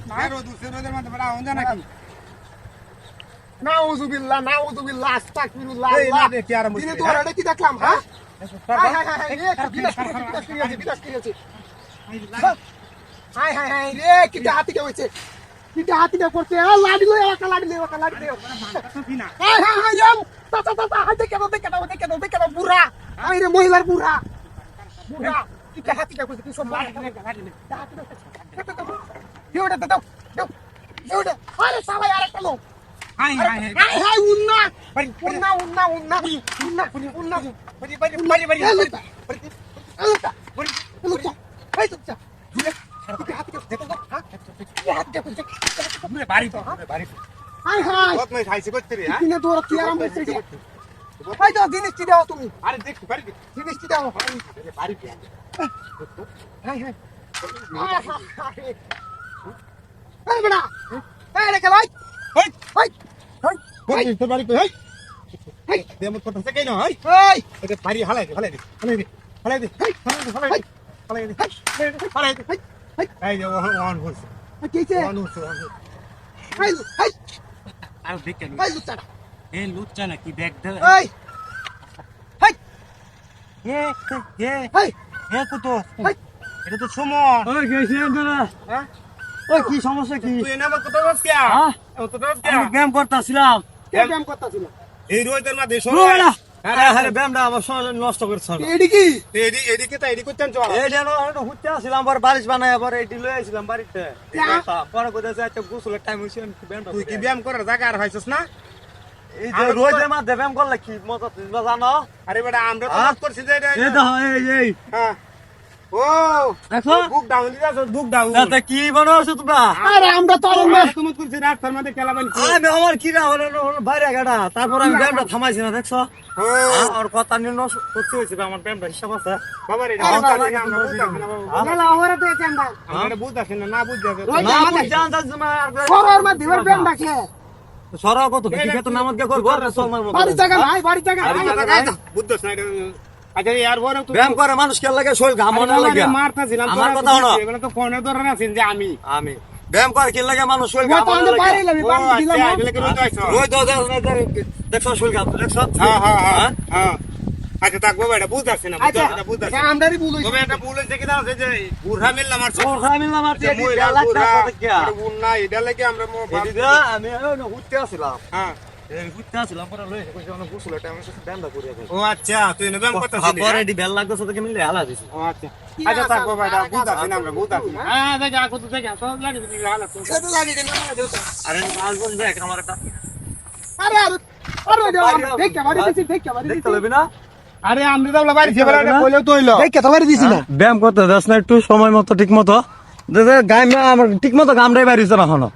না রোদের মধ্যে বড় হন নাকি নাউযুবিল্লাহ আস্তাগফিরুল্লাহ এই না দেখি আর দিনে তো আর কি দেখলাম হ্যাঁ হাই রে কিটা হাতিকে হইছে কিটা হাতিকে করছে লাড়ি লই একা লাড়ি লই হাই তা হাই দেখে দাও বুড়া হাই রে মহিলার বুড়া কিটা হাতিকে করছে কি সব লাড়ি দেওটা দাও আরে সালা আরেকটা লোক হাই উন্না বড়ি বাড়ি তো হাই কত মই খাইছে করতে রে হ্যাঁ কিনে তোরা কি আরাম করছিস হাই তো জিনিসটি দাও তুমি আরে দেখ বাড়ি জিনিসটি দাও বাড়ি হাই এই বড়া এই রে ভাই হই হাই তোর বাড়ি কই হাই দেমত করতেছে কেন হই এই এটা বাড়ি হালাই দে এই যে ওয়ান হইছে কিছে ওয়ান হইছে হাই আর দেখ কেন হাই লুচ্চা এ লুচ্চা নাকি ব্যাগ দে এই হাই হাই এ কুতো হাই এটা তো সুমন ওই গেছি না হ্যাঁ ওই কি সমস্যা কি তুই না কত বাস কে হ্যাঁ কত বাস কে আমি ব্যায়াম করতেছিলাম কে ব্যায়াম করতেছিল এই রোদের মধ্যে আরে ব্যায়ামটা আমার সময় নষ্ট করছ এডি কি এদিকে তো এদিকে করতেন চল এই যেন হুতে আসছিলাম পরে বারিশ বানায় পরে এটি লই আসছিলাম বাড়িতে পরে কোথায় যাচ্ছে গোসলের টাইম হইছে ব্যায়ামটা তুই কি ব্যায়াম করার জায়গা আর হইছস না এই যে রোজের মধ্যে ব্যায়াম করলে কি মজা তুমি জানো আরে বেটা আমরা তো কাজ করছি যে এই দেখো এই হ্যাঁ ও দেখো বুক ডাউন দিছস বুক ডাউন তাতে কি বানাওছো তোমরা আরে আমরা তো আরম্ভ তুমি করছিস রাস্তার মধ্যে খেলাবেন আমি আমার কি না হলো বাইরে গাড়া তারপর আমি ব্যায়ামটা থামাইছি না দেখছো আর কথা নিয়ে নষ্ট করতে হয়েছে আমার ব্যায়ামটা হিসাব আছে বাবা রে না ওরে তো চান্দা আমরা বুঝতাছি না বুঝতাছি না বুঝ জানতাছ না করোর মধ্যে ওর ব্যায়াম রাখে সরা কত ঠিক তো নামাজ কে করব সময় মতো বাড়ি জায়গা নাই বুঝতাছ না আচ্ছা ইয়ার বড় তুই ব্যায়াম করে মানুষ কে লাগে শরীর ঘামনে লাগে মারতাছিলাম আমার কথা হলো এগুলো তো ফোনে ধরে আছেন যে আমি ব্যায়াম করে কি লাগে মানুষ শরীর তো ঘামনে আমাদের লাগে বাড়ি লাগবে বাড়ি দিলাম আচ্ছা এগুলো কি রোজ আইছো ওই তো দেখছো শরীর ঘাম দেখছো হ্যাঁ আচ্ছা থাক বাবা এটা বুঝতাছি না বুঝতাছি আমরারই ভুল হইছে তবে একটা ভুল হইছে কি জানো যে বুড়া মিললাম আর ওর আমি আমার দিয়ে দিয়ে লাগতা কি না এটা লাগে আমরা এদিকে আমি হুতে আসছিলাম হ্যাঁ এই হুতে আসছিলাম পরে লই কইছে অনেক গোসলের টাইম আছে ব্যায়ামটা করিয়া দেই ও আচ্ছা তুই না ব্যায়াম করতেছিস পরে এডি বেল লাগতেছে তো কেমনে হালা দিছি ও আচ্ছা আচ্ছা থাক বাবা এটা বুঝতাছি না আমরা বুঝতাছি হ্যাঁ দেখে আকো তো দেখে সব লাগে তুমি হালা তো কত লাগে না আরে আজ বল দেখ আমার একটা আরে দেখে বাড়ি দিছি দেখতে লবি না আরে আমরা তো বাড়ি থেকে বলে কইলেও তো হইলো দেখে তো বাড়ি দিছি না ব্যায়াম করতে দাস না একটু সময় মতো ঠিক মতো গায়ে আমার ঠিক মতো গামড়াই বাড়িছে না এখনো